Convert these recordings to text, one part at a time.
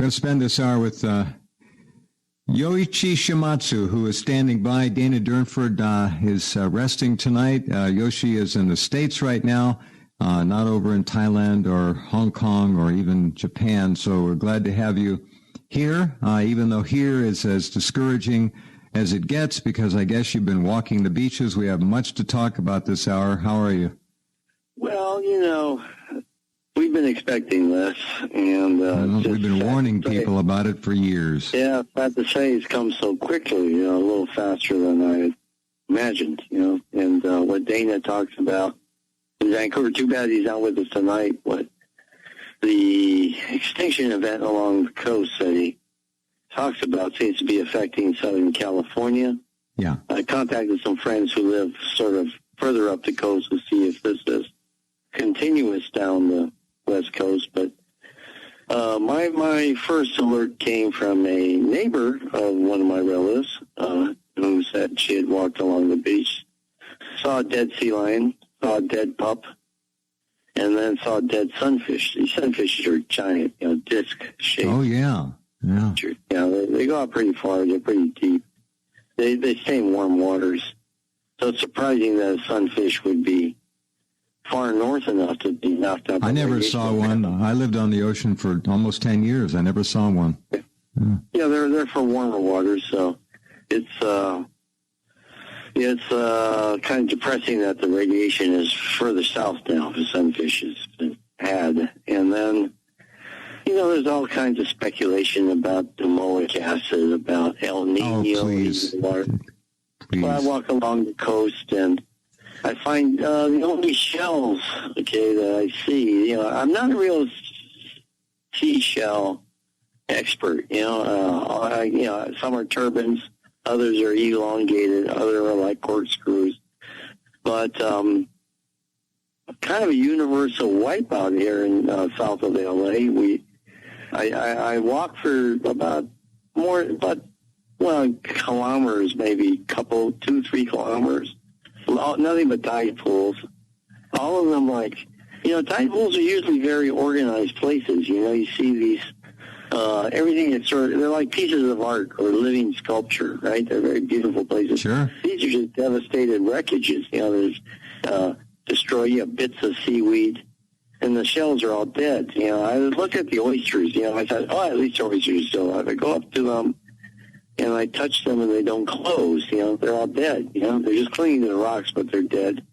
going to spend this hour with Yoichi Shimatsu, who is standing by. Dana Durnford is resting tonight. Yoshi is in the States right now, not over in Thailand or Hong Kong or even Japan. So we're glad to have you here, even though here is as discouraging as it gets, because I guess you've been walking the beaches. We have much to talk about this hour. How are you? Well, we've been expecting this, and we've been warning people about it for years. Yeah, sad to say it's come so quickly, a little faster than I had imagined, and what Dana talks about in Vancouver, too bad he's not with us tonight, what the extinction event along the coast that he talks about seems to be affecting Southern California. Yeah. I contacted some friends who live sort of further up the coast to see if this is continuous down the West Coast, but my first alert came from a neighbor of one of my relatives who said she had walked along the beach, saw a dead sea lion, saw a dead pup, and then saw a dead sunfish. These sunfish are giant, disc-shaped. Oh, yeah. Yeah. Yeah, they go out pretty far. They're pretty deep. They stay in warm waters. So it's surprising that a sunfish would be far north enough to be knocked out. I never saw one. I lived on the ocean for almost 10 years. I never saw one. Yeah, they're for warmer waters, so it's kind of depressing that the radiation is further south now for sunfish has been had. And then, there's all kinds of speculation about domoic acid, about El Nino. Oh, please. Well, I walk along the coast and I find the only shells, that I see, I'm not a real seashell expert, some are turbans, others are elongated, others are like corkscrews, but kind of a universal wipeout here in south of LA. I walk for about kilometers, maybe 2-3 kilometers. Nothing but tide pools. All of them tide pools are usually very organized places. You see these, everything is they're like pieces of art or living sculpture, right? They're very beautiful places. Sure. These are just devastated wreckages. There's bits of seaweed, and the shells are all dead. I look at the oysters, I thought, at least the oysters are still alive. I go up to them, and I touch them, and they don't close. They're all dead. They're just clinging to the rocks, but they're dead.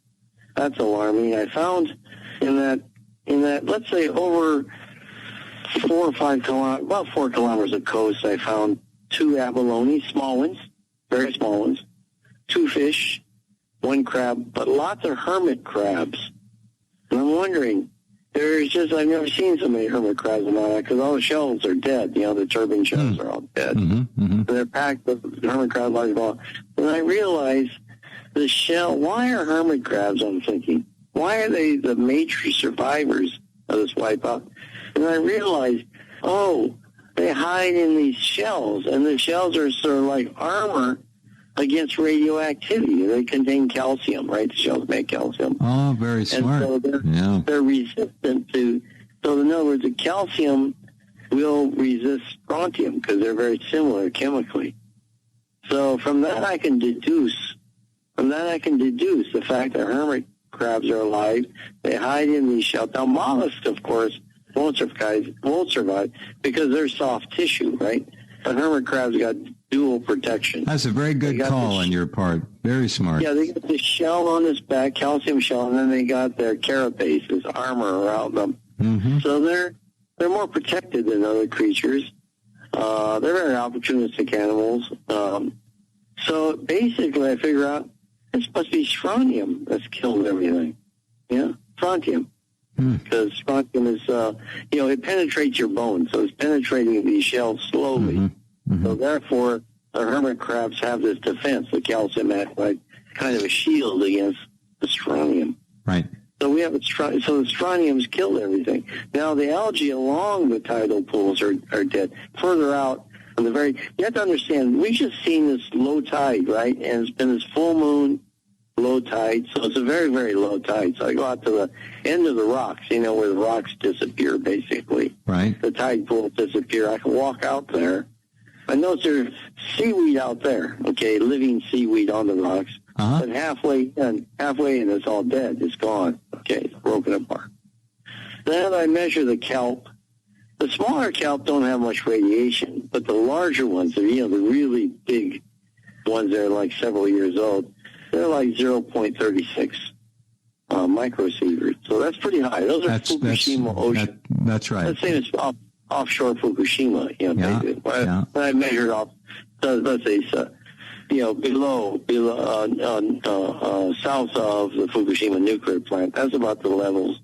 That's alarming. I found in that, let's say over 4 or 5 kilometers, about 4 kilometers of coast, I found 2 abalone, small ones, very small ones, 2 fish, 1 crab, but lots of hermit crabs. And I'm wondering, I've never seen so many hermit crabs in my life because all the shells are dead. The turban shells are all dead. And they're packed with hermit crab large ball. And I realized why are hermit crabs, I'm thinking, why are they the major survivors of this wipeout? And I realized, they hide in these shells, and the shells are sort of like armor against radioactivity. They contain calcium, right? The shells make calcium. Oh, very smart. And so they're resistant to, so in other words, the calcium will resist strontium because they're very similar chemically. So from that I can deduce the fact that hermit crabs are alive. They hide in these shells. Now mollusks, of course, won't survive because they're soft tissue, right? But hermit crabs got dual protection. That's a very good call on your part. Very smart. Yeah, they got the shell on its back, calcium shell, and then they got their carapace, this armor around them. So they're more protected than other creatures. They're very opportunistic animals. So basically, I figure out this must be strontium that's killed everything. Yeah, strontium. Because strontium is, it penetrates your bones, so it's penetrating these shells slowly. So therefore, the hermit crabs have this defense, the calcium act, like kind of a shield against the strontium. Right. So we have so the strontium's killed everything. Now the algae along the tidal pools are dead. Further out, you have to understand, we've just seen this low tide, right? And it's been this full moon low tide, so it's a very, very low tide. So I go out to the end of the rocks, where the rocks disappear, basically. Right. The tide pools disappear. I can walk out there. I notice there's seaweed out there, okay, living seaweed on the rocks. Uh-huh. But halfway in, it's all dead. It's gone. Okay, it's broken apart. Then I measure the kelp. The smaller kelp don't have much radiation, but the larger ones, the really big ones that are like several years old, they're like 0.36 microsieverts. So that's pretty high. Those are Fukushima ocean. That's right. Let's say it's offshore Fukushima. Yeah. When I measured off, let's say below south of the Fukushima nuclear plant, that's about the levels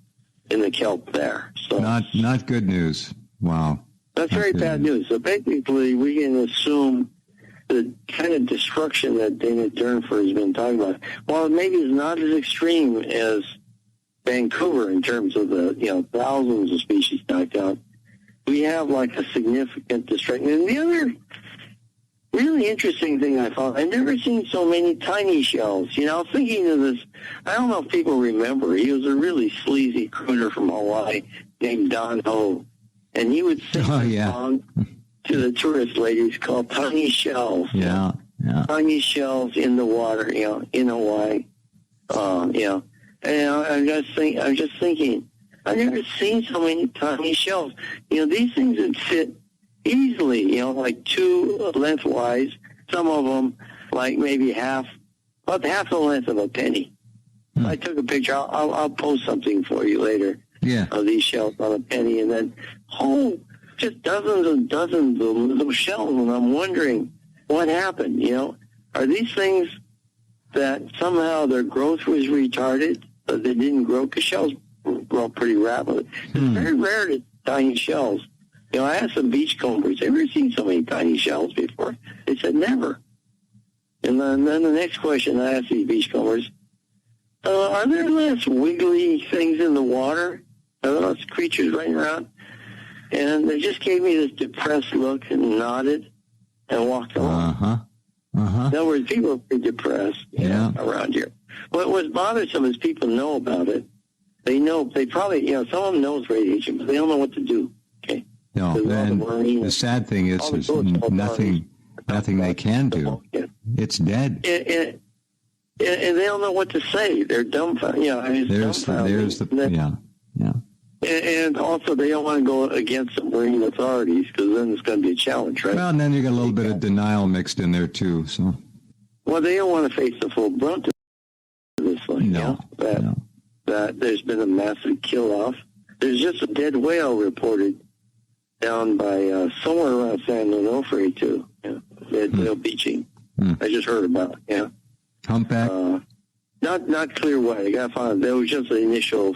in the kelp there. So not good news. Wow. That's very bad news. So basically, we can assume the kind of destruction that Dana Durnford has been talking about, while maybe it's not as extreme as Vancouver in terms of the thousands of species knocked out, we have like a significant destruction. And the other really interesting thing I found, I've never seen so many tiny shells. I was thinking of this, I don't know if people remember, he was a really sleazy crooner from Hawaii named Don Ho, and he would sing a song to the tourist ladies called Tiny Shells. Yeah. Tiny shells in the water, in Hawaii. And I'm just thinking, I've never seen so many tiny shells. These things would fit easily, like two lengthwise. Some of them, like maybe about half the length of a penny. I took a picture. I'll post something for you later. Yeah. Of these shells on a penny, and then just dozens and dozens of little shells. And I'm wondering what happened. Are these things that somehow their growth was retarded, but they didn't grow? Because shells grow pretty rapidly. It's very rare to tiny shells. I asked some beachcombers, have you ever seen so many tiny shells before? They said never. And then the next question I asked these beachcombers, are there less wiggly things in the water? Are there less creatures running around? And they just gave me this depressed look and nodded and walked along. In other words, people are pretty depressed around here. What was bothersome is people know about it. They know, they probably, some of them knows radiation, but they don't know what to do. Okay. No, and the sad thing is there's nothing they can do. It's dead. And they don't know what to say. They're dumbfounded. And also, they don't want to go against the marine authorities because then it's going to be a challenge, right? Well, and then you got a little bit of denial mixed in there too. So, well, they don't want to face the full brunt of this thing. That there's been a massive kill-off. There's just a dead whale reported down by somewhere around San Onofre too. Dead whale beaching. I just heard about it. Humpback. Not clear what. I got found. There was just the initial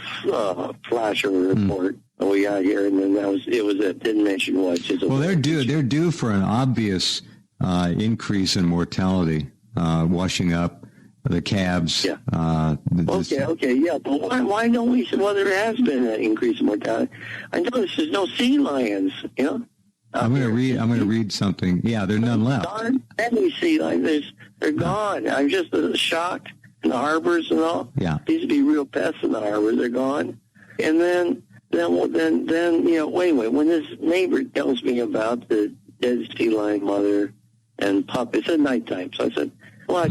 flash of a report we got here, and then it was it. Didn't mention what. Well, they're due for an obvious increase in mortality, washing up the calves. Yeah. Yeah. But why don't we? Well, there has been an increase in mortality. I noticed there's no sea lions. I'm going to read something. Yeah, there's none left. Darn many sea lions. They're gone. I'm just shocked. In the harbors and all. Yeah. These would be real pests in the harbors. They're gone. And then wait. When this neighbor tells me about the dead sea lion mother and pup, it's at nighttime. So I said, well, I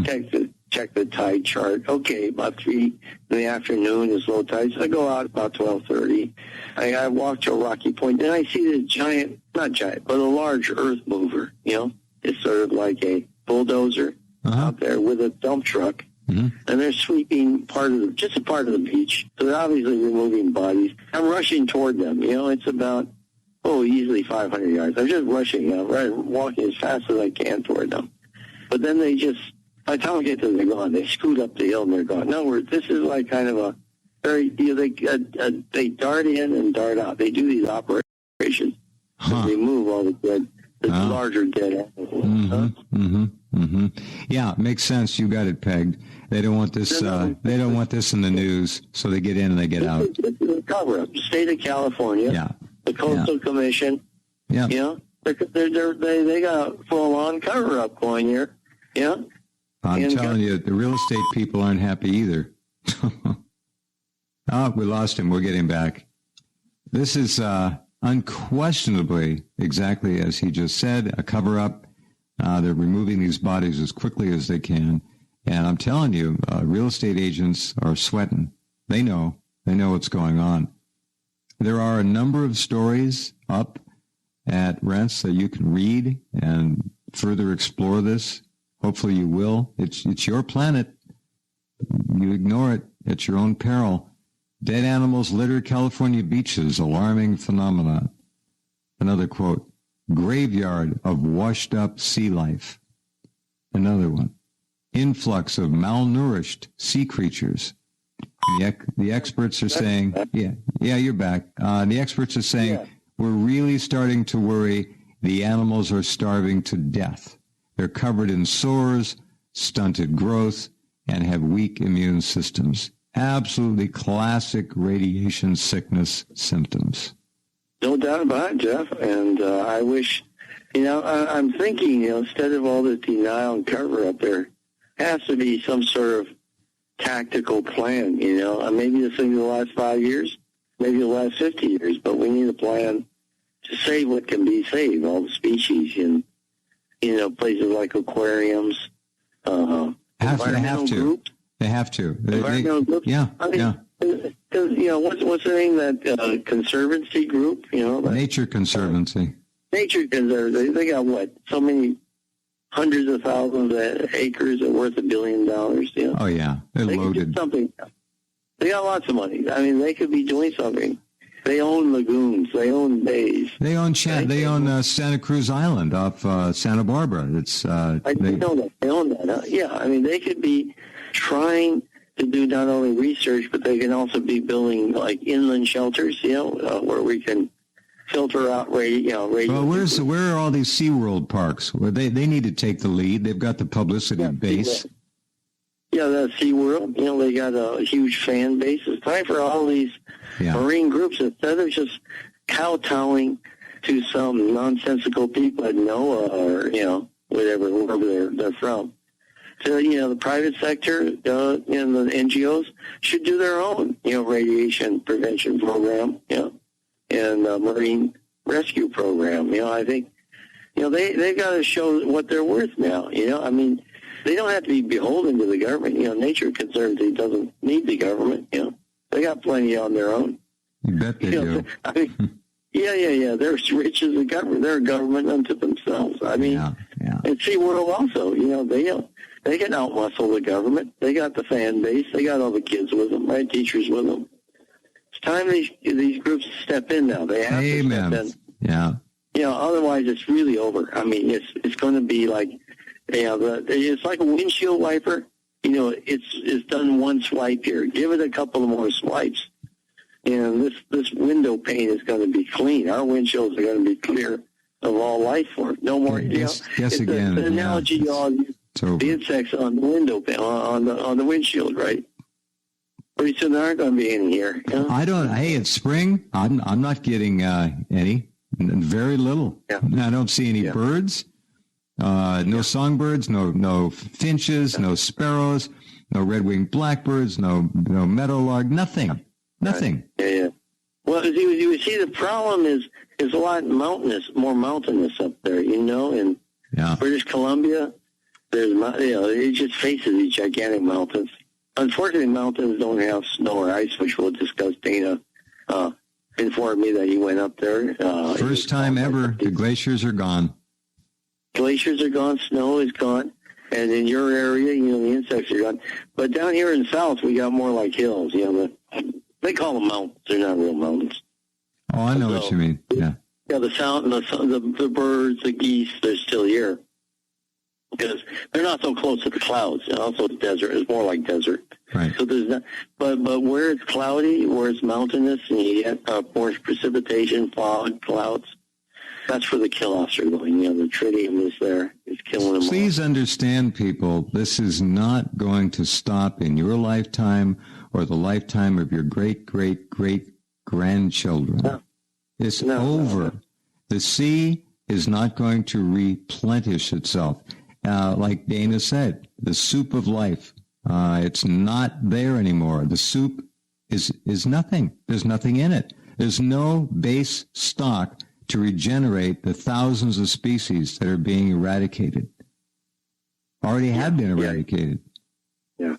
check the tide chart. Okay, about 3 in the afternoon is low tide. So I go out about 12:30. I walk to a rocky point. Then I see this giant, not giant, but a large earth mover. It's sort of like a bulldozer out there with a dump truck. And they're sweeping just a part of the beach. So they're obviously removing bodies. I'm rushing toward them. It's about, easily 500 yards. I'm just rushing, walking as fast as I can toward them. But then by the time I get to them, they're gone. They scoot up the hill and they're gone. In other words, this is like kind of a very, they dart in and dart out. They do these operations to remove all the larger dead animals. Yeah, it makes sense. You got it pegged. They don't want this. They don't want this in the news, so they get in and they get out. This is a cover-up. The state of California, the Coastal Commission. They got a full-on cover-up going here. I'm And telling you, the real estate people aren't happy either. Oh, we lost him. We'll get him back. This is unquestionably exactly as he just said, a cover-up. They're removing these bodies as quickly as they can. And I'm telling you, real estate agents are sweating. They know what's going on. There are a number of stories up at Rents that you can read and further explore this. Hopefully you will. It's your planet. You ignore it at your own peril. Dead animals litter California beaches, alarming phenomenon. Another quote, graveyard of washed up sea life. Another one, influx of malnourished sea creatures. The experts are saying, yeah, you're back. The experts are saying, we're really starting to worry the animals are starving to death. They're covered in sores, stunted growth, and have weak immune systems. Absolutely classic radiation sickness symptoms. No doubt about it, Jeff. And I wish, I'm thinking, instead of all this denial and cover-up, there has to be some sort of tactical plan, Maybe this thing will last 5 years, maybe it'll last 50 years, but we need a plan to save what can be saved, all the species in, places like aquariums, groups. They have to. Environmental groups. Yeah, Because, what's the name of that conservancy group? Nature Conservancy. Nature Conservancy. They got what? So many hundreds of thousands of acres that worth $1 billion. Oh, yeah. They're loaded. Could do something. They got lots of money. I mean, they could be doing something. They own lagoons. They own bays. They own Santa Cruz Island off Santa Barbara. I know that. They own that. Huh? Yeah, I mean, they could be trying to do not only research, but they can also be building like inland shelters, where we can filter out radio. Well, where are all these SeaWorld parks? Well, they need to take the lead. They've got the publicity base. Yeah, the SeaWorld, they got a huge fan base. It's time for all these marine groups, instead of just kowtowing to some nonsensical people at NOAA or, wherever they're from. So, the private sector and the NGOs should do their own, radiation prevention program, and marine rescue program. I think, they've got to show what they're worth now. I mean, they don't have to be beholden to the government. Nature Conservancy doesn't need the government. They got plenty on their own. You bet they do. I mean, yeah. They're as rich as the government. They're a government unto themselves. I mean, and SeaWorld also, they can outmuscle the government. They got the fan base. They got all the kids with them, right? Teachers with them. It's time these groups step in now. They have to step in. Yeah. Otherwise it's really over. I mean, it's going to be like, it's like a windshield wiper. It's done one swipe here. Give it a couple of more swipes, and this window pane is going to be clean. Our windshields are going to be clear of all life form. No more. Yes, again. The analogy the insects on the window pane, on the windshield, right? Pretty soon there aren't going to be any here. I don't. Hey, it's spring. I'm not getting any. Very little. Yeah. I don't see any birds. No songbirds, no finches, no sparrows, no red-winged blackbirds, no meadowlark, nothing. Yeah. Well, you see, the problem is a lot more mountainous up there. In British Columbia, there's it just faces these gigantic mountains. Unfortunately, mountains don't have snow or ice, which we'll discuss. Dana informed me that he went up there. First time ever, the glaciers are gone. Glaciers are gone, snow is gone, and in your area, the insects are gone. But down here in the south, we got more like hills. They call them mountains. They're not real mountains. Oh, I know what you mean. Yeah. Yeah, the sound, the birds, the geese, they're still here because they're not so close to the clouds. And also, it's desert. It's more like desert. Right. So there's not, but where it's cloudy, where it's mountainous, and you get more precipitation, fog, clouds. That's where the kill-offs are going. The tritium is there. It's killing them. Please understand, people, this is not going to stop in your lifetime or the lifetime of your great-great-great-grandchildren. No. It's over. The sea is not going to replenish itself. like Dana said, the soup of life. It's not there anymore. The soup is nothing. There's nothing in it. There's no base stock to regenerate the thousands of species that are being eradicated. Already have been eradicated. Yeah.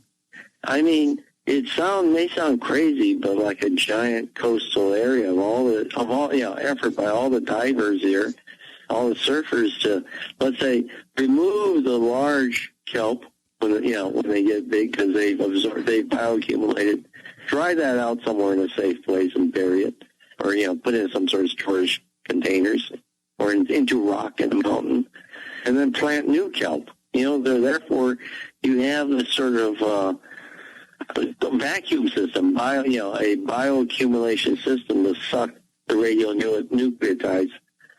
I mean, may sound crazy, but like a giant coastal area of effort by all the divers here, all the surfers to, let's say, remove the large kelp when they get big because they've bioaccumulated, dry that out somewhere in a safe place and bury it, or put it in some sort of storage containers or into rock in the mountain, and then plant new kelp. Therefore you have this sort of vacuum system, a bioaccumulation system to suck the radionucleotides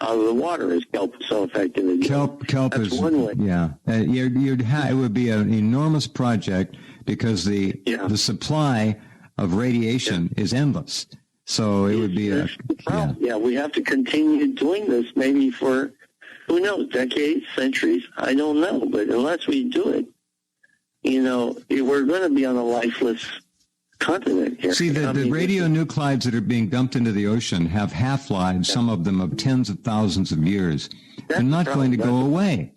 out of the water, as kelp is so effective in kelp That's is one way. Yeah. It would be an enormous project because the supply of radiation is endless. So it would be we have to continue doing this maybe for, who knows, decades, centuries, I don't know. But unless we do it, we're going to be on a lifeless continent here. See, the radionuclides that are being dumped into the ocean have half-lives, some of them of tens of thousands of years. They're not going to go away.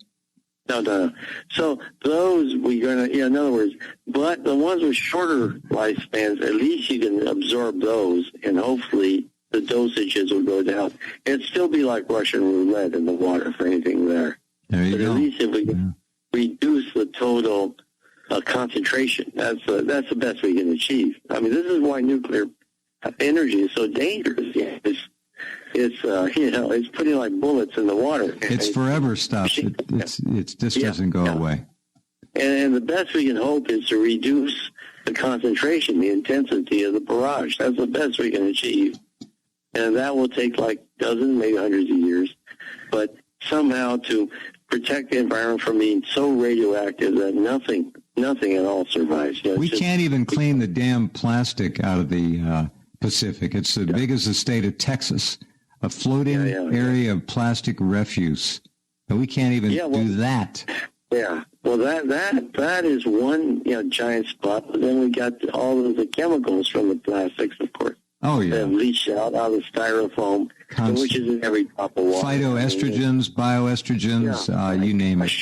No. So those we're going to, in other words, but the ones with shorter lifespans, at least you can absorb those, and hopefully the dosages will go down. It'd still be like Russian roulette in the water for anything there. There you go. At least if we can reduce the total concentration, that's the best we can achieve. I mean, this is why nuclear energy is so dangerous. Yeah, it's putting like bullets in the water. It's forever stuff. It just doesn't go away. And the best we can hope is to reduce the concentration, the intensity of the barrage. That's the best we can achieve. And that will take like dozens, maybe hundreds of years. But somehow to protect the environment from being so radioactive that nothing at all survives. We can't even clean the damn plastic out of the Pacific. It's as big as the state of Texas, a floating area of plastic refuse. And we can't even do that. Yeah. Well, that is one giant spot. But then we got all of the chemicals from the plastics, of course. Oh, yeah. That leach out of the styrofoam, which is in every drop of water. Phytoestrogens, bioestrogens, you name it.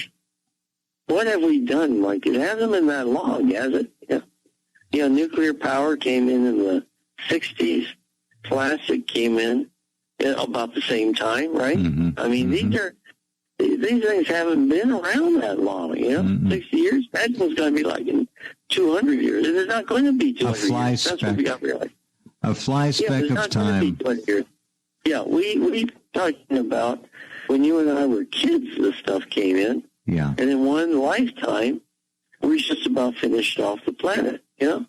What have we done, Mike? It hasn't been that long, has it? Yeah. Nuclear power came in the 60s. Plastic came in about the same time, right? Mm-hmm. I mean, these things haven't been around that long, 60 years. That was going to be like in 200 years. It's not going to be 200 years. That's what we got to realize. A fly speck of time. Yeah, we talking about when you and I were kids, this stuff came in. Yeah. And in one lifetime, we're just about finished off the planet, In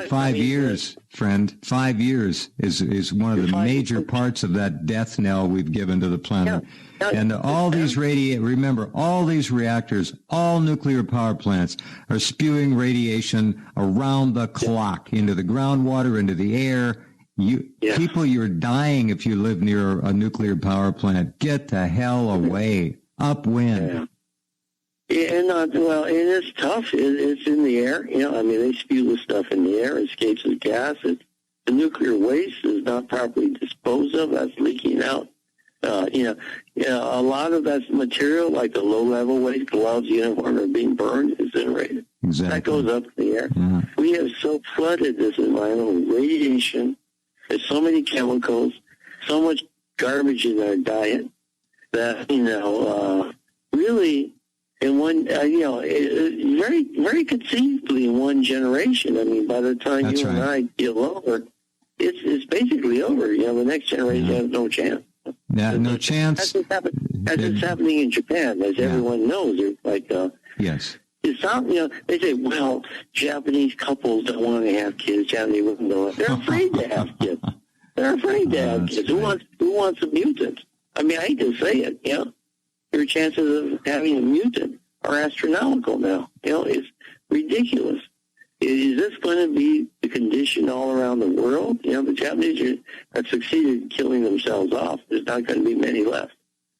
5 years, friend, 5 years is one of the major parts of that death knell we've given to the planet. Yeah. And all these remember, all these reactors, all nuclear power plants are spewing radiation around the clock into the groundwater, into the air. People, you're dying if you live near a nuclear power plant. Get the hell away. Upwind. Yeah. And it's tough. It's in the air. I mean, they spew the stuff in the air. It escapes as gas. The nuclear waste is not properly disposed of. That's leaking out. A lot of that material, like the low-level waste, gloves, uniform, are being burned, incinerated. Exactly. That goes up in the air. Yeah. We have so flooded this environment with radiation. There's so many chemicals, so much garbage in our diet that, really, in one, very, very conceivably in one generation. I mean, by the time That's you and I get over, it's basically over. The next generation has no chance. Yeah, no chance. That's what's happening in Japan, as everyone knows. It's like, yes. It's not, they say, well, Japanese couples don't want to have kids. Japanese women don't. They're afraid to have kids. They're afraid to have kids. Right. Who wants a mutant? I mean, I hate to say it, Your chances of having a mutant are astronomical now. It's ridiculous. Is this going to be the condition all around the world? The Japanese have succeeded in killing themselves off. There's not going to be many left.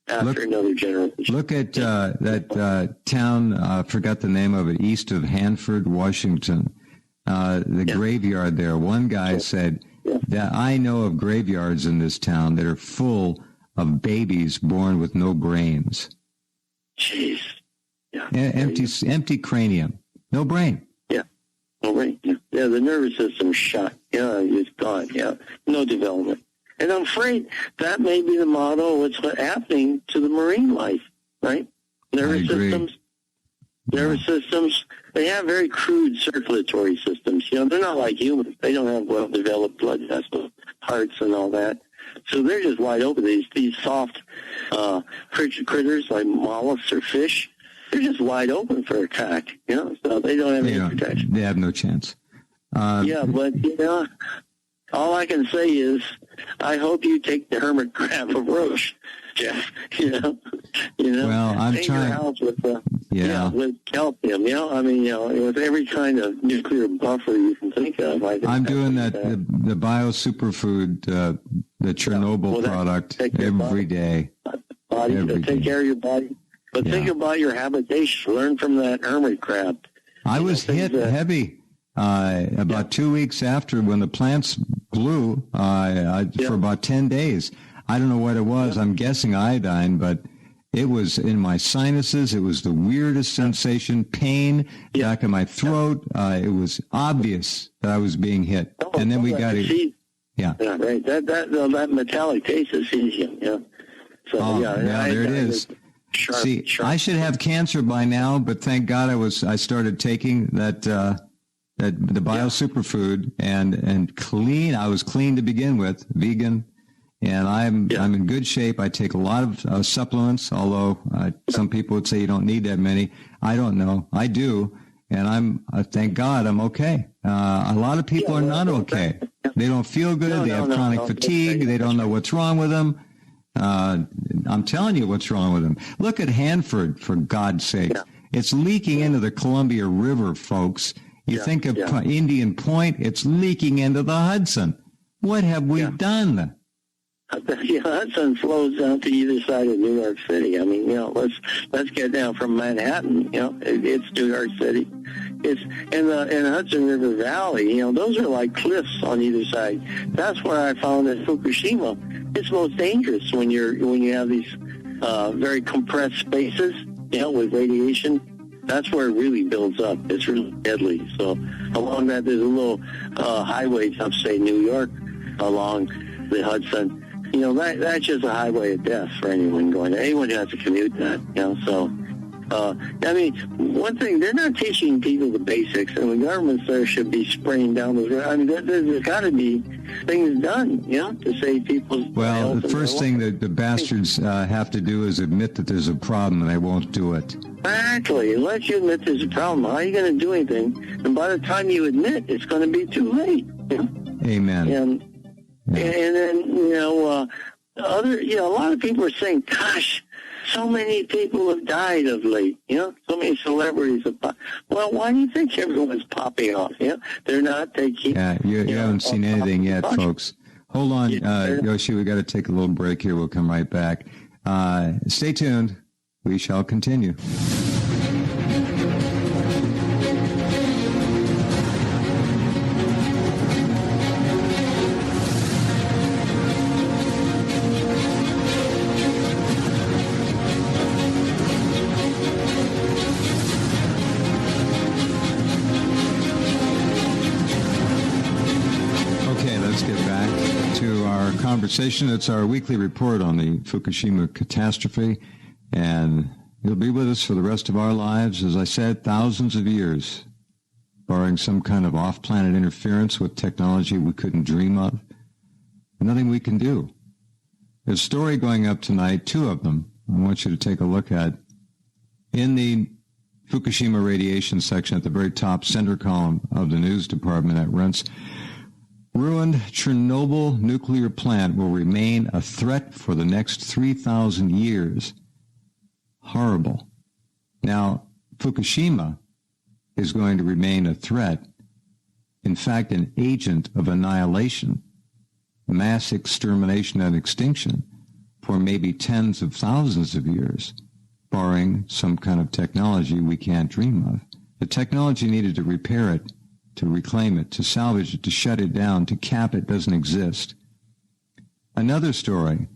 after another generation. Look at that town, I forgot the name of it, east of Hanford, Washington. The graveyard there. One guy said that I know of graveyards in this town that are full of babies born with no brains. Jeez. Yeah. Empty cranium. No brain. Yeah. No brain. Yeah. The nervous system's shot. Yeah, it's gone. Yeah. No development. And I'm afraid that may be the model of what's happening to the marine life, right? Nervous systems, they have very crude circulatory systems. They're not like humans. They don't have well-developed blood vessels, hearts, and all that. So they're just wide open. These soft critters like mollusks or fish, they're just wide open for attack, so they don't have any protection. They have no chance. But, all I can say is, I hope you take the hermit crab approach, Jeff. Well, I'm trying. Your house with calcium. With every kind of nuclear buffer you can think of. I'm doing that. The bio superfood, the Chernobyl product every day. Take care of your body, but think about your habitation. Learn from that hermit crab. I was hit heavy. About 2 weeks after, when the plants blew, for about 10 days. I don't know what it was. I'm guessing iodine, but it was in my sinuses. It was the weirdest sensation, pain back in my throat. It was obvious that I was being hit. And then we got it. Yeah, right. That metallic taste is cesium. Yeah. So there it is. Sharp. I should have cancer by now, but thank God I started taking that. The bio superfood and clean. I was clean to begin with, vegan, and I'm in good shape. I take a lot of supplements, although some people would say you don't need that many. I don't know. I do, and thank God I'm okay. A lot of people are not okay. They don't feel good. They have chronic fatigue. They don't know what's wrong with them. I'm telling you what's wrong with them. Look at Hanford, for God's sake. It's leaking into the Columbia River, folks. You think of Indian Point, it's leaking into the Hudson. What have we done? The Hudson flows down to either side of New York City. I mean, let's get down from Manhattan. It's New York City. It's in the Hudson River Valley. Those are like cliffs on either side. That's where I found that Fukushima, it's most dangerous when you have these very compressed spaces, with radiation. That's where it really builds up. It's really deadly. So along that, there's a little highway upstate New York along the Hudson. That's just a highway of death for anyone going there. Anyone who has to commute that, So, one thing, they're not teaching people the basics, and the governments there should be spraying down those. There's got to be things done, to save people's health. Well, the first thing that the bastards have to do is admit that there's a problem, and they won't do it. Exactly. Unless you admit there's a problem, how are you going to do anything? And by the time you admit, it's going to be too late. Amen. And then, a lot of people are saying, gosh, so many people have died of late, so many celebrities have popped. Well, why do you think everyone's popping off? They're not. They keep. Yeah, you haven't seen anything yet, folks. Hold on, Yoshi, we got to take a little break here. We'll come right back. Stay tuned. We shall continue. Conversation. It's our weekly report on the Fukushima catastrophe, and you'll be with us for the rest of our lives. As I said, thousands of years, barring some kind of off-planet interference with technology we couldn't dream of. Nothing we can do. There's a story going up tonight, two of them, I want you to take a look at. In the Fukushima radiation section at the very top center column of the news department at Rents, ruined Chernobyl nuclear plant will remain a threat for the next 3,000 years. Horrible. Now, Fukushima is going to remain a threat, in fact, an agent of annihilation, mass extermination and extinction for maybe tens of thousands of years, barring some kind of technology we can't dream of. The technology needed to repair it, to reclaim it, to salvage it, to shut it down, to cap it doesn't exist. Another story,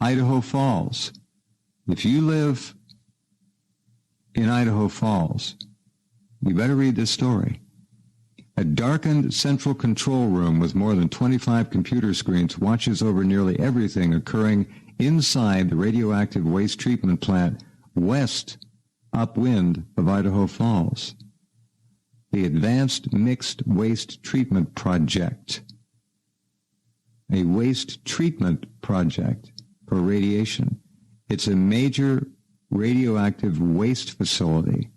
Idaho Falls. If you live in Idaho Falls, you better read this story. A darkened central control room with more than 25 computer screens watches over nearly everything occurring inside the radioactive waste treatment plant west upwind of Idaho Falls. The Advanced Mixed Waste Treatment Project. A waste treatment project for radiation. It's a major radioactive waste facility,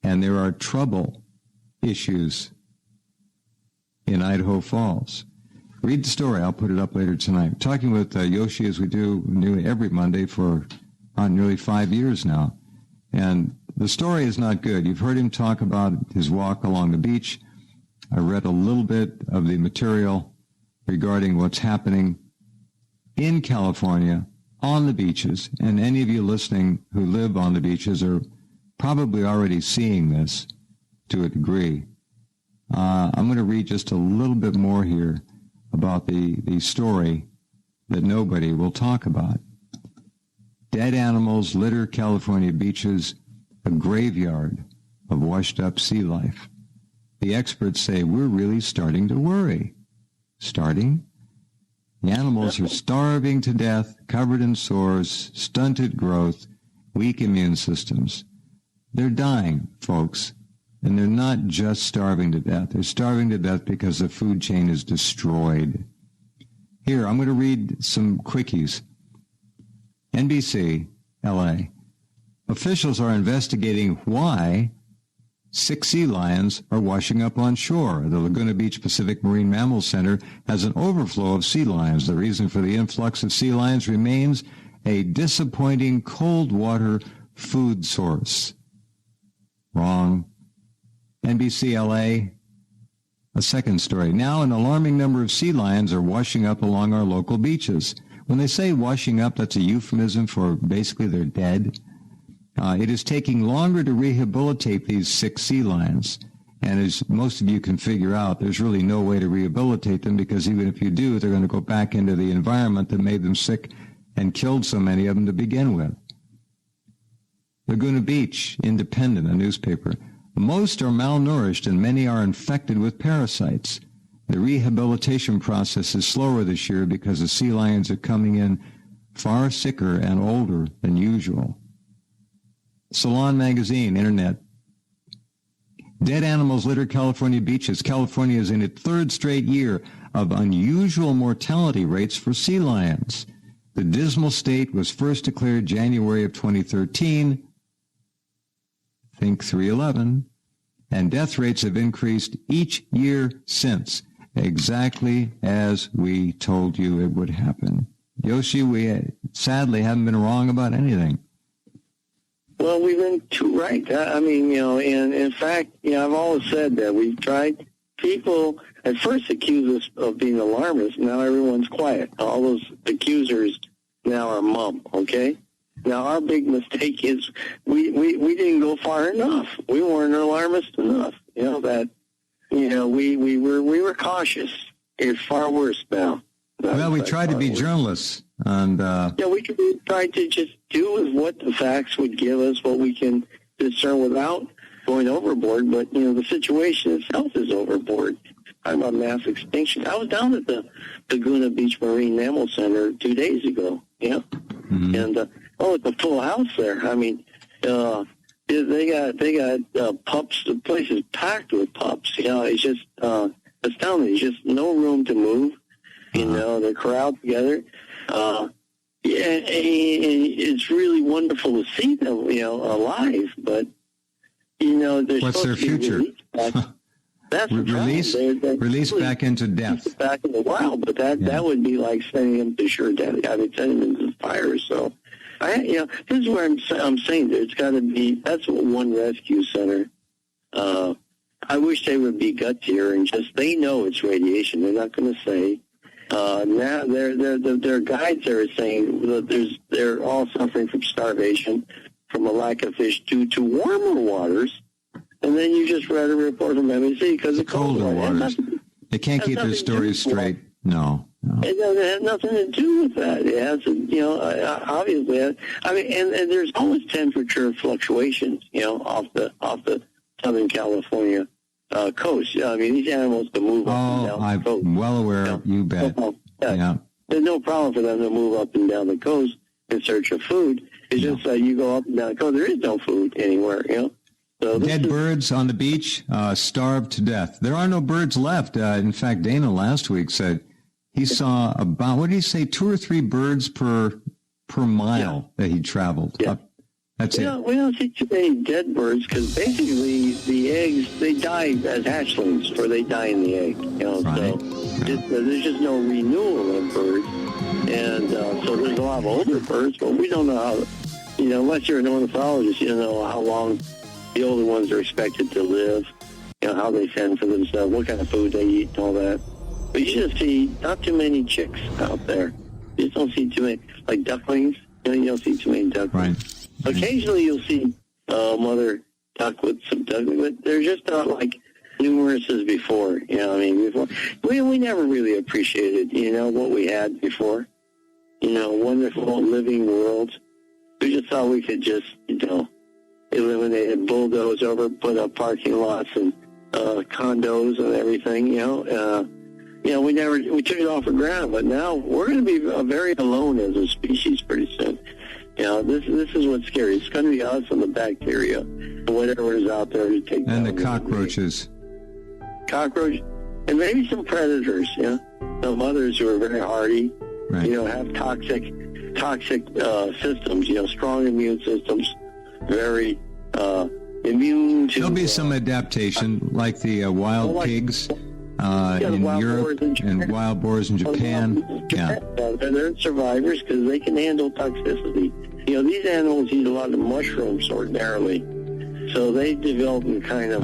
and there are trouble issues in Idaho Falls. Read the story. I'll put it up later tonight. Talking with Yoshi, as we do nearly every Monday for nearly 5 years now. And the story is not good. You've heard him talk about his walk along the beach. I read a little bit of the material regarding what's happening in California on the beaches. And any of you listening who live on the beaches are probably already seeing this to a degree. I'm going to read just a little bit more here about the story that nobody will talk about. Dead animals litter California beaches, a graveyard of washed-up sea life. The experts say we're really starting to worry. Starting? The animals are starving to death, covered in sores, stunted growth, weak immune systems. They're dying, folks. And they're not just starving to death. They're starving to death because the food chain is destroyed. Here, I'm going to read some quickies. NBC, LA. Officials are investigating why 6 sea lions are washing up on shore. The Laguna Beach Pacific Marine Mammal Center has an overflow of sea lions. The reason for the influx of sea lions remains a disappointing cold water food source. Wrong. NBC LA, a second story. Now an alarming number of sea lions are washing up along our local beaches. When they say washing up, that's a euphemism for basically they're dead. It is taking longer to rehabilitate these 6 sea lions. And as most of you can figure out, there's really no way to rehabilitate them because even if you do, they're going to go back into the environment that made them sick and killed so many of them to begin with. Laguna Beach Independent, a newspaper. Most are malnourished and many are infected with parasites. The rehabilitation process is slower this year because the sea lions are coming in far sicker and older than usual. Salon Magazine, Internet. Dead animals litter California beaches. California is in its 3rd straight year of unusual mortality rates for sea lions. The dismal state was first declared January of 2013. Think 311. And death rates have increased each year since, exactly as we told you it would happen. Yoshi, we sadly haven't been wrong about anything. Well, we've been too right. I mean, and in fact, I've always said that we've tried. People at first accuse us of being alarmists. Now everyone's quiet. All those accusers now are mum, okay? Now, our big mistake is we didn't go far enough. We weren't alarmist enough. We were cautious. It's far worse now. Well, we tried to be journalists. And we tried to just do with what the facts would give us, what we can discern without going overboard. But, the situation itself is overboard. I'm about mass extinction. I was down at the Laguna Beach Marine Mammal Center 2 days ago, Mm-hmm. And, it's a full house there. I mean, they got pups. The place is packed with pups. It's just astounding. There's just no room to move. They're crowded together. It's really wonderful to see them, alive. But they're what's their future? That's the released back into death, back in the wild. But that would be like sending them to sure death. I mean, sending them into the fire. So. This is where I'm saying there's got to be. That's one rescue center. I wish they would be gutsier and they know it's radiation. They're not going to say, Now their guides are saying that they're all suffering from starvation, from a lack of fish due to warmer waters. And then you just read a report from MSC because of colder waters. They can't keep their stories straight. No. It doesn't have nothing to do with that. It has to, obviously. I mean, and there's always temperature fluctuations, off the Southern California coast. I mean, these animals can move up and down the coast. I'm well aware. You bet. Yeah. There's no problem for them to move up and down the coast in search of food. It's just that you go up and down the coast, there is no food anywhere, So dead birds on the beach, starved to death. There are no birds left. In fact, Dana last week said he saw about, what did he say, 2 or 3 birds per mile that he traveled. Yeah. That's it. We don't see too many dead birds because basically the eggs, they die as hatchlings or they die in the egg. Right. So there's just no renewal of birds. And so there's a lot of older birds, but we don't know how, unless you're an ornithologist, you don't know how long the older ones are expected to live, how they fend for themselves, what kind of food they eat and all that. But you just see not too many chicks out there. You just don't see too many, like ducklings. You don't see too many ducklings. Right. Occasionally you'll see mother duck with some ducklings, but they're just not like numerous as before. Before we never really appreciated, what we had before. Wonderful living worlds. We just thought we could just, eliminate and bulldoze over, put up parking lots and condos and everything. We took it off for granted, but now we're going to be very alone as a species pretty soon. This is what's scary. It's going to be us and the bacteria, and whatever is out there to take down. And the cockroaches. Cockroach, and maybe some predators. Some others who are very hardy. Right. Have toxic systems. Strong immune systems. Very immune to... There'll be some adaptation, like the wild pigs in Europe and wild boars in Japan. They're survivors because they can handle toxicity. These animals eat a lot of mushrooms ordinarily, so they develop a kind of...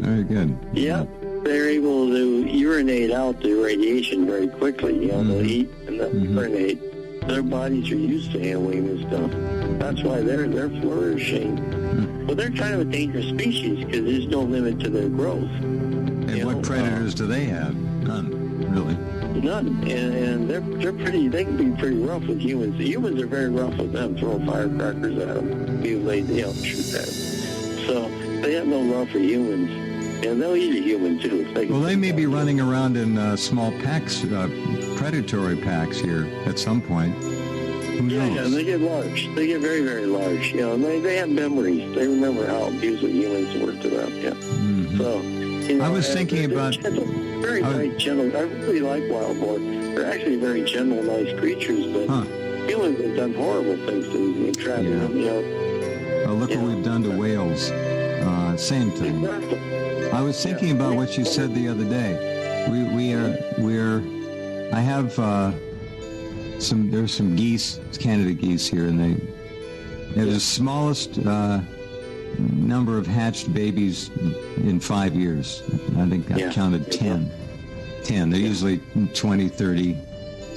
very good. Yeah, they're able to urinate out the radiation very quickly. They'll eat and they'll urinate. Their bodies are used to handling this stuff. That's why they're flourishing. Well, they're kind of a dangerous species because there's no limit to their growth. And what predators do they have? None, really. None. And they're pretty. They can be pretty rough with humans. The humans are very rough with them. Throw firecrackers at them, mutilate, shoot at them. So they have no love for humans. And they'll eat a human too. They may be running around in small packs, predatory packs here at some point. Who knows? Yeah, they get large. They get very, very large. They have memories. They remember how abusive humans were to them. Yeah. Mm-hmm. So, I was thinking about gentle, very nice, gentle. I really like wild boar. They're actually very gentle, nice creatures, but humans have done horrible things to them, trapping them. Well, look what we've done to whales. Same thing. Exactly. I was thinking about what you said the other day. I have there's some geese, Canada geese here, and they're the smallest number of hatched babies in 5 years. I think I counted 10. 10. They're usually 20, 30,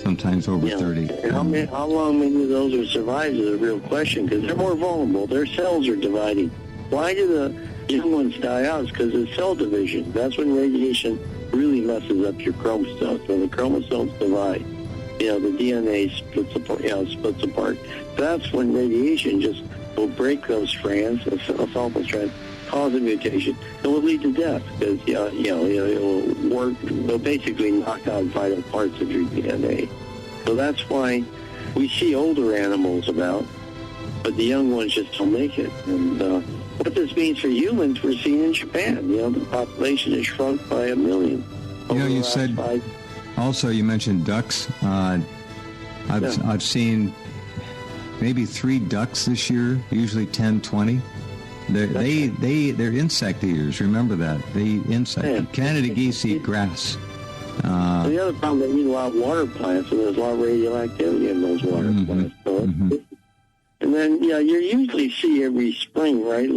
sometimes over 30. And how long many of those will survive is a real question because they're more vulnerable. Their cells are dividing. Why do the young ones die out? It's because of cell division. That's when radiation really messes up your chromosomes. When the chromosomes divide, the DNA splits apart. That's when radiation just will break those strands, the alpha strands, cause a mutation. It will lead to death because it will basically knock out vital parts of your DNA. So that's why we see older animals about, but the young ones just don't make it. And what this means for humans, we're seeing in Japan. The population has shrunk by 1 million. You said also you mentioned ducks. I've seen maybe 3 ducks this year, usually 10, 20. They're insect eaters. Remember that. They eat insects. Yeah. Canada geese eat grass. The other problem, they eat a lot of water plants, and there's a lot of radioactivity in those water plants. So and then, you usually see every spring, right?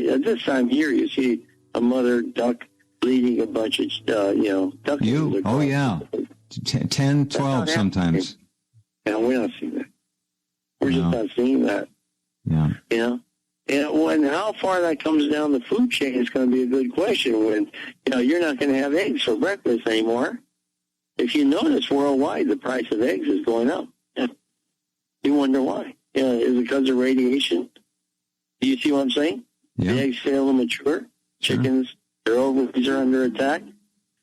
At this time of year, you see a mother duck leading a bunch of, ducklings. Oh, yeah. 10, 12 sometimes. Yeah, we're not seeing that. We're just not seeing that. Yeah. You know? And how far that comes down the food chain is going to be a good question when, you're not going to have eggs for breakfast anymore. If you notice worldwide, the price of eggs is going up. Yeah. You wonder why. Is it because of radiation? Do you see what I'm saying? Yeah. The eggs fail to mature. Chickens, their ovaries are under attack.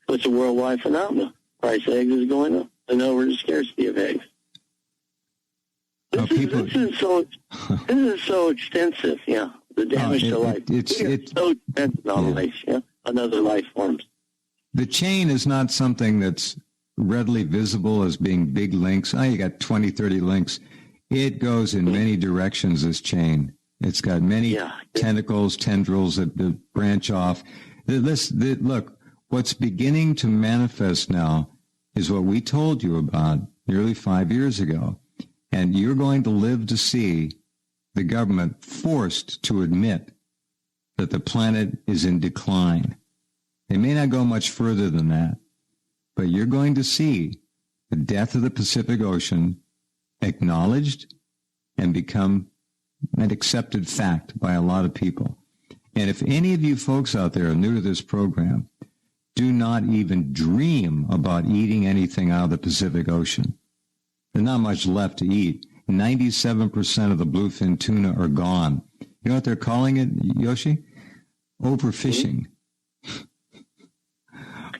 It's a worldwide phenomenon. Price of eggs is going up. And over the scarcity of eggs. This is so extensive, the damage to life. It's so extensive on life, on other life forms. The chain is not something that's readily visible as being big links. You got 20, 30 links. It goes in many directions, this chain. It's got many tentacles, tendrils that branch off. Look, what's beginning to manifest now is what we told you about nearly 5 years ago. And you're going to live to see the government forced to admit that the planet is in decline. They may not go much further than that, but you're going to see the death of the Pacific Ocean acknowledged and become an accepted fact by a lot of people. And if any of you folks out there are new to this program, do not even dream about eating anything out of the Pacific Ocean. There's not much left to eat. 97% of the bluefin tuna are gone. You know what they're calling it, Yoshi? Overfishing.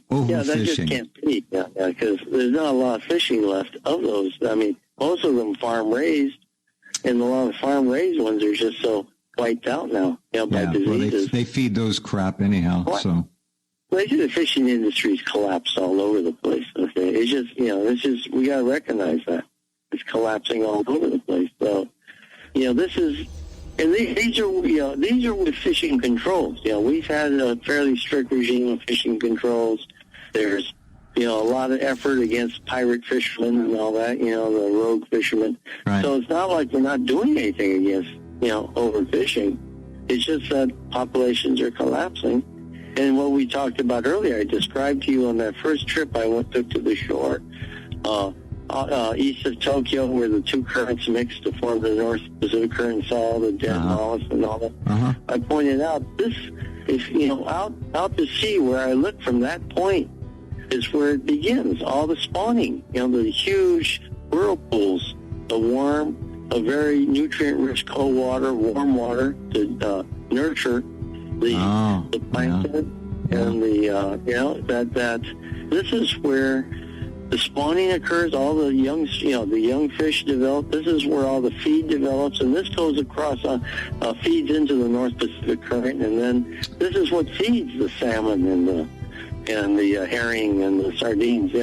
Overfishing. Yeah, that just can't be. Because there's not a lot of fishing left of those. I mean, most of them farm-raised, and a lot of farm-raised ones are just so wiped out now, by diseases. Well, they feed those crap anyhow, so... The fishing industry's collapsed all over the place. Okay? It's just, we got to recognize that. It's collapsing all over the place. So, this is, and these are with fishing controls. We've had a fairly strict regime of fishing controls. There's, a lot of effort against pirate fishermen and all that, the rogue fishermen. Right. So it's not like we're not doing anything against, overfishing. It's just that populations are collapsing. And what we talked about earlier, I described to you on that first trip I took to the shore, east of Tokyo, where the two currents mixed to form the North Pacific Current and saw all the dead mollusks and all that. I pointed out this is, out to sea where I look from that point is where it begins. All the spawning, the huge whirlpools, the warm, a very nutrient-rich cold water, warm water to nurture the plankton and that this is where the spawning occurs. All the young the young fish develop. This is where all the feed develops, and this goes across feeds into the North Pacific Current, and then this is what feeds the salmon and the herring and the sardines.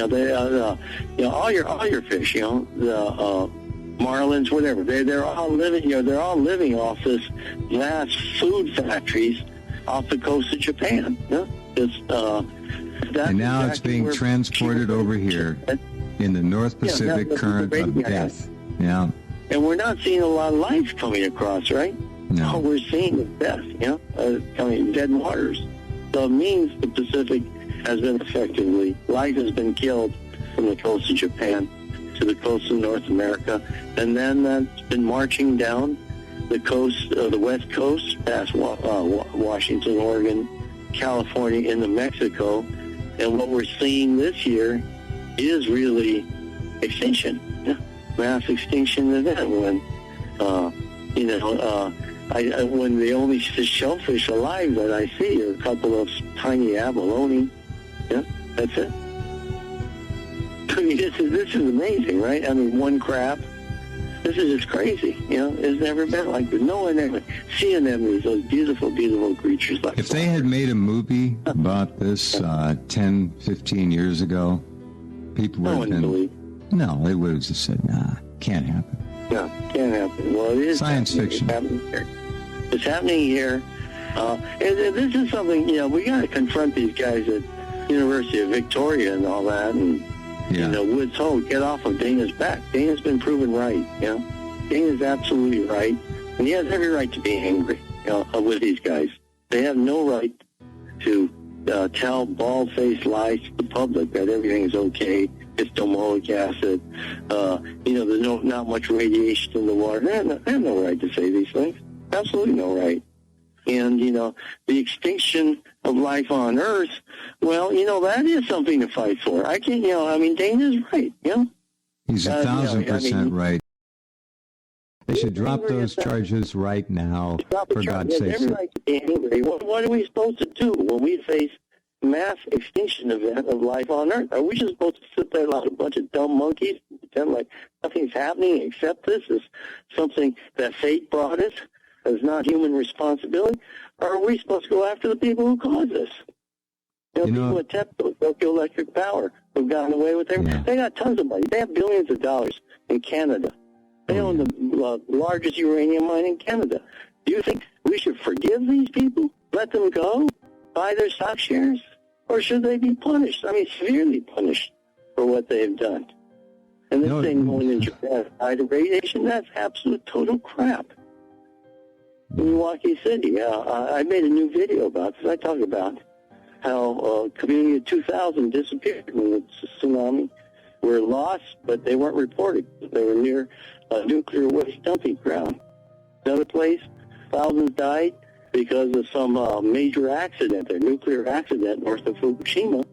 All your fish. The marlins, whatever. They're all living. They're all living off this vast food factories off the coast of Japan. And now it's being transported over here in the North Pacific Current of death. Yeah. And we're not seeing a lot of life coming across, right? No. All we're seeing is death, coming dead waters. So it means the Pacific has been life has been killed from the coast of Japan to the coast of North America. And then that's been marching down the coast, the West Coast, past Washington, Oregon, California, into Mexico. And what we're seeing this year is really extinction, mass extinction event when, when the only shellfish alive that I see are a couple of tiny abalone. Yeah, that's it. I mean, this is amazing, right? I mean, one crab. This is just crazy, It's never been like this. No one ever sea anemones, those beautiful, beautiful creatures. Like if they had made a movie about this 10, 15 years ago, people would have been... No, they would have just said, nah, can't happen. No, can't happen. Well, it is science fiction. It's happening here. And this is something, we got to confront these guys at University of Victoria and all that, and Woods Hole, get off of Dana's back. Dana's been proven right, Dana's absolutely right. And he has every right to be angry, with these guys. They have no right to tell bald-faced lies to the public that everything is okay histomoic acid. There's not much radiation in the water. They have no right to say these things. Absolutely no right. And, the extinction of life on Earth, well, that is something to fight for. I can't, Dana's right, He's 1,000% right. They should drop those charges right now, for God's sake. Everybody can be angry. What are we supposed to do when we face mass extinction event of life on Earth? Are we just supposed to sit there like a bunch of dumb monkeys and pretend like nothing's happening except this is something that fate brought us? It's not human responsibility? Or are we supposed to go after the people who caused this? People at Tokyo Electric Power who've gotten away with everything. Yeah. They got tons of money. They have billions of dollars in Canada. They own the largest uranium mine in Canada. Do you think we should forgive these people? Let them go? Buy their stock shares? Or should they be punished? I mean, severely punished for what they've done. And this thing going in Japan, the radiation, that's absolute total crap. Milwaukee City, I made a new video about this. I talk about how Community of 2000 disappeared when the tsunami were lost, but they weren't reported. They were near a nuclear waste dumping ground. Another place, thousands died because of some major accident, a nuclear accident north of Fukushima.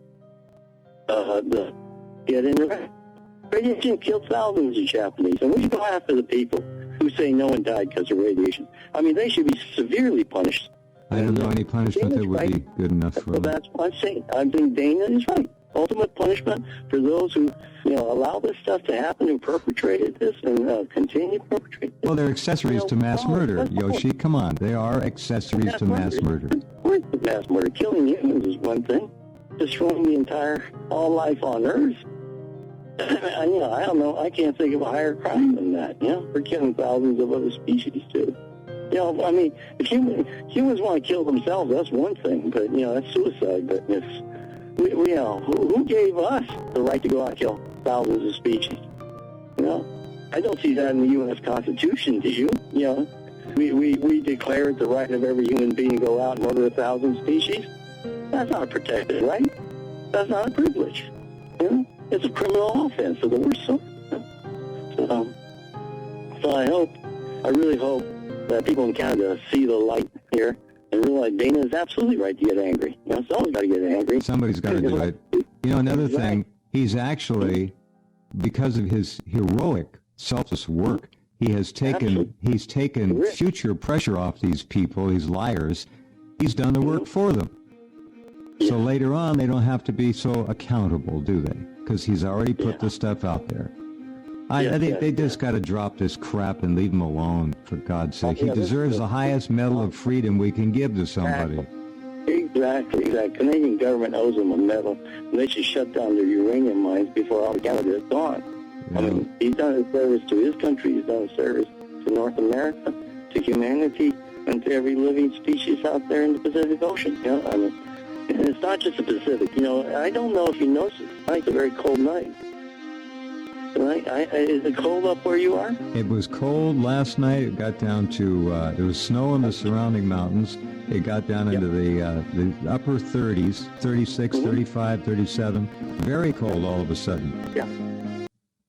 Radiation killed thousands of Japanese. And we should go after the people who say no one died because of radiation. I mean, they should be severely punished. I don't know any punishment that would be good enough for them. That's what I'm saying. I think Dana is right. Ultimate punishment for those who, allow this stuff to happen, who perpetrated this and continue to perpetrate this. Well, they're accessories to mass murder, Yoshi. Come on. They are accessories to mass murder. Mass murder. Killing humans is one thing. Destroying the entire, all life on Earth. I don't know. I can't think of a higher crime than that. We're killing thousands of other species, too. If humans want to kill themselves, that's one thing. But, that's suicide. But who gave us the right to go out and kill thousands of species? I don't see that in the U.S. Constitution, do you? We declare it the right of every human being to go out and murder 1,000 species. That's not a protected right. That's not a privilege. It's a criminal offense of the worst sort. So I really hope that people in Canada see the light here and realize Dana is absolutely right to get angry. Someone's got to get angry. Somebody's got to do it. Another thing, he's actually, because of his heroic, selfless work, he's taken future pressure off these people, these liars. He's done the work for them. So later on, they don't have to be so accountable, do they? Because he's already put the stuff out there. I think they just got to drop this crap and leave him alone, for God's sake. He deserves the highest medal of freedom we can give to somebody. Exactly. Canadian government owes him a medal. And they should shut down their uranium mines before all Canada is gone. Yeah. He's done a service to his country. He's done a service to North America, to humanity, and to every living species out there in the Pacific Ocean. And it's not just the Pacific. I don't know if you noticed it. It's a very cold night. Is it cold up where you are? It was cold last night. It got down to, there was snow in the surrounding mountains. It got down into the upper 30s, 36, 35, 37. Very cold all of a sudden. Yeah.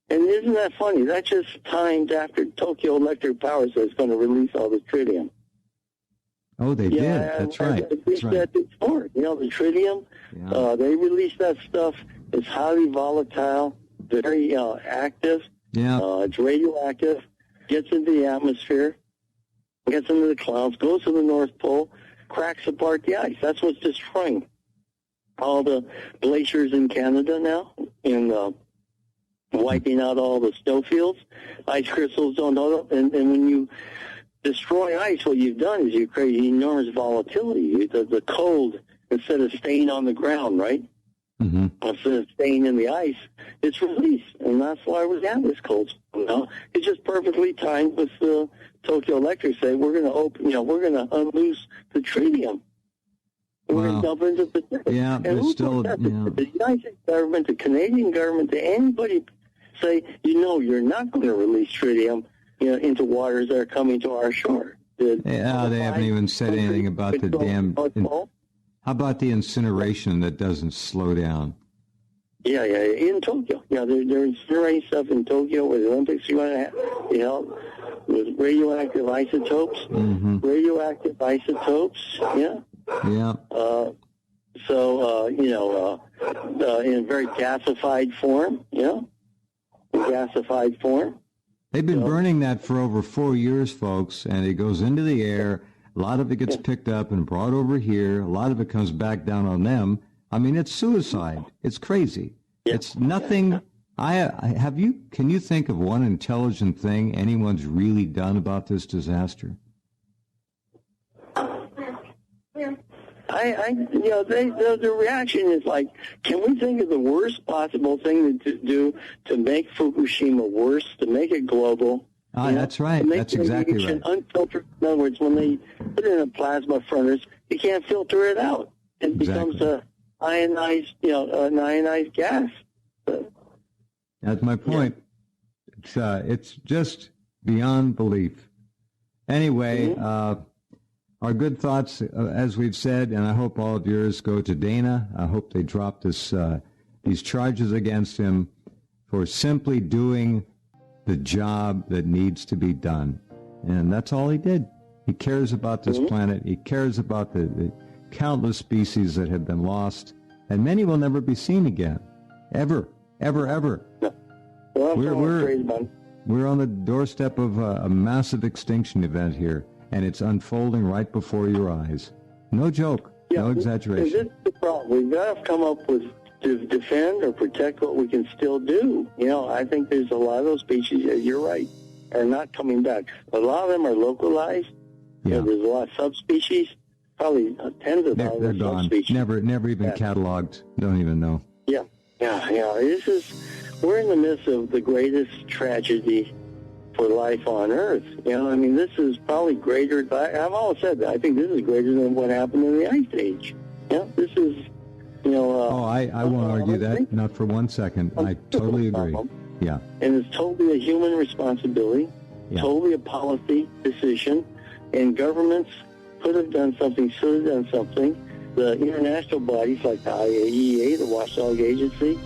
And isn't that funny? That's just timed after Tokyo Electric Power says it's going to release all the tritium. Oh, they did. That's right. That's right. That before. The tritium, they released that stuff. It's highly volatile, very active. Yeah. It's radioactive, gets into the atmosphere, gets into the clouds, goes to the North Pole, cracks apart the ice. That's what's destroying all the glaciers in Canada now, and wiping out all the snowfields. Ice crystals don't hold up, and when you destroy ice, what you've done is you create enormous volatility. The cold, instead of staying on the ground, right? Mm-hmm. Instead of staying in the ice, it's released, and that's why we have this cold. It's just perfectly timed with the Tokyo Electric say we're going to open, we're going to unloose the tritium. We're going to dump into the Pacific. Yeah, and who still, the United States government, the Canadian government, to anybody say, you're not going to release tritium, into waters that are coming to our shore. They haven't even said anything about the damn. How about the incineration that doesn't slow down? Yeah, in Tokyo. Yeah, they're incinerating stuff in Tokyo where the Olympics are going to have, with radioactive isotopes. Mm-hmm. Radioactive isotopes, yeah. Yeah. In a very gasified form, gasified form. They've been burning that for over 4 years, folks, and it goes into the air. A lot of it gets picked up and brought over here. A lot of it comes back down on them. I mean, it's suicide. It's crazy. Yeah. It's nothing. Can you think of one intelligent thing anyone's really done about this disaster? The reaction is like, can we think of the worst possible thing to do to make Fukushima worse, to make it global? That's right. That's exactly right. Unfiltered. In other words, when they put it in a plasma furnace, you can't filter it out. It becomes an ionized gas. That's my point. Yeah. It's just beyond belief. Anyway, our good thoughts, as we've said, and I hope all of yours go to Dana. I hope they drop these charges against him for simply doing the job that needs to be done. And that's all he did. He cares about this planet. He cares about the countless species that have been lost, and many will never be seen again. Ever. Ever, ever. Well, we're on the doorstep of a massive extinction event here, and it's unfolding right before your eyes. No joke. No exaggeration. This is the problem. We've got to come up with to defend or protect what we can still do. I think there's a lot of those species, you're right, are not coming back. A lot of them are localized. Yeah. There's a lot of subspecies, probably tens of thousands they're of gone. subspecies. Never even cataloged. Don't even know. Yeah. We're in the midst of the greatest tragedy for life on Earth. This is probably greater. I've always said that. I think this is greater than what happened in the Ice Age. This is, I won't argue that. Not for 1 second. I totally agree. Yeah. And it's totally a human responsibility, totally a policy decision, and governments could have done something, should have done something. The international bodies like the IAEA, the Watchdog Agency,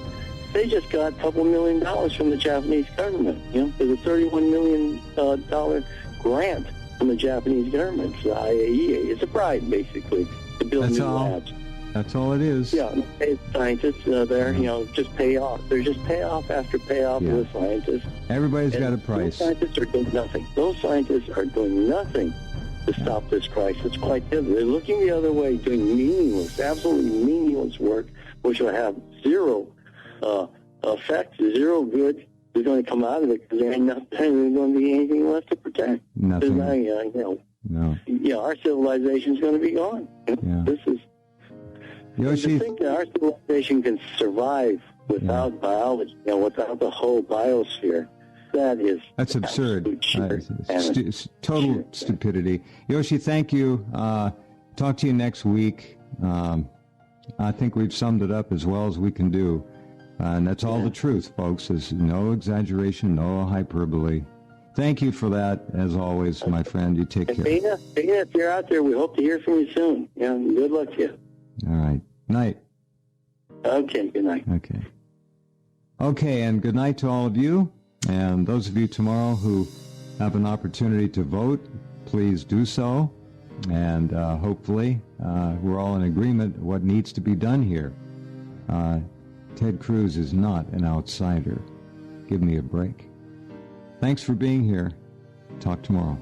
they just got a couple $1 million from the Japanese government. There's a $31 million grant from the Japanese government to the IAEA. It's a bribe, basically, to build new labs. That's all it is. Yeah, scientists there, just pay off. They're just payoff after payoff with scientists. Everybody's got a price. Those scientists are doing nothing. Those scientists are doing nothing to stop this crisis. Quite the other. They're looking the other way, doing meaningless, absolutely meaningless work, which will have zero effect, zero good is going to come out of it because there ain't going to be anything left to protect. Nothing. No. Our civilization is going to be gone. This is. Yoshi, to think that our civilization can survive without biology, without the whole biosphere, that's absurd. Total stupidity. Yoshi, thank you. Talk to you next week. I think we've summed it up as well as we can do. And that's all the truth, folks. There's no exaggeration, no hyperbole. Thank you for that, as always, my friend. You take care. Dana, if you're out there, we hope to hear from you soon. Good luck to you. All right. Night. Okay, good night. Okay, and good night to all of you. And those of you tomorrow who have an opportunity to vote, please do so. And hopefully we're all in agreement what needs to be done here. Ted Cruz is not an outsider. Give me a break. Thanks for being here. Talk tomorrow.